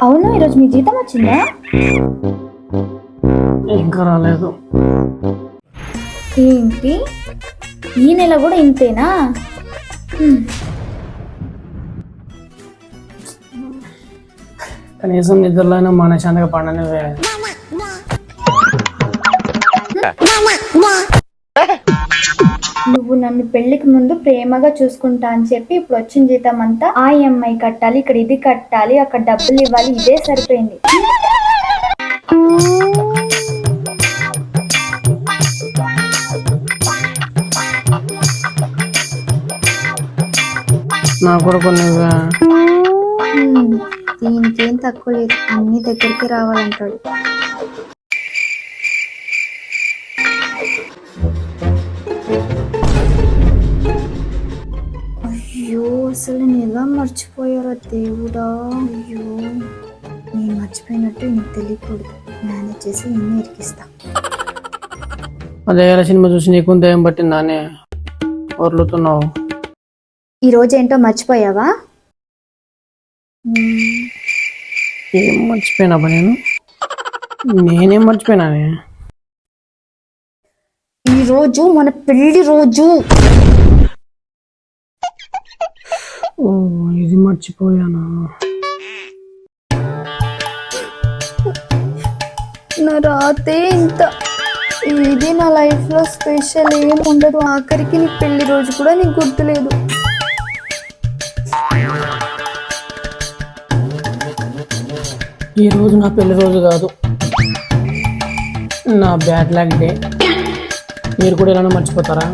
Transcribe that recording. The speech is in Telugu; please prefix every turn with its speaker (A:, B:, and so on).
A: అవును, ఈరోజు మీ జీతం వచ్చిందా?
B: ఇంకా రాలేదు.
A: ఏంటి, ఈ నెల కూడా ఇంతేనా?
B: కనీసం నిద్రలోనే మనశాంతిగా పండనివే.
A: నువ్వు నన్ను పెళ్లికి ముందు ప్రేమగా చూసుకుంటా అని చెప్పి ఇప్పుడు వచ్చిన జీతం అంతా ఆ EMI కట్టాలి, ఇక్కడ ఇది కట్టాలి, అక్కడ డబ్బులు ఇవ్వాలి, ఇదే సరిపోయింది.
B: నాకు కూడా కొన్ని
A: దీనికేం తక్కువ లేదు, అన్ని దగ్గరికి రావాలంటాడు. అయ్యో, అసలు నేను ఎలా మర్చిపోయారా దేవుడా. అయ్యో, నేను మర్చిపోయినట్టు నీకు తెలియకూడదు. మేనేజ్ చేసి నిన్ను ఇరికిస్తా.
B: అదే సినిమా చూసి నీకు దయ్యం పట్టిందానే వర్లుతున్నావు.
A: ఈరోజు ఏంటో మర్చిపోయావా?
B: ఏం మర్చిపోయినా నేనేం మర్చిపోయినానే?
A: ఈరోజు మన పెళ్లి రోజు.
B: ఓ, ఇది మర్చిపోయానా?
A: నా రాతే ఇంత. ఇది నా లైఫ్ లో స్పెషల్ ఏం ఉండదు. ఆఖరికి నీ పెళ్లి రోజు కూడా నీకు గుర్తులేదు.
B: ఈ రోజు నా పెళ్లి రోజు కాదు, నా బ్యాడ్ లక్ డే. మీరు కూడా ఇలానే మర్చిపోతారా?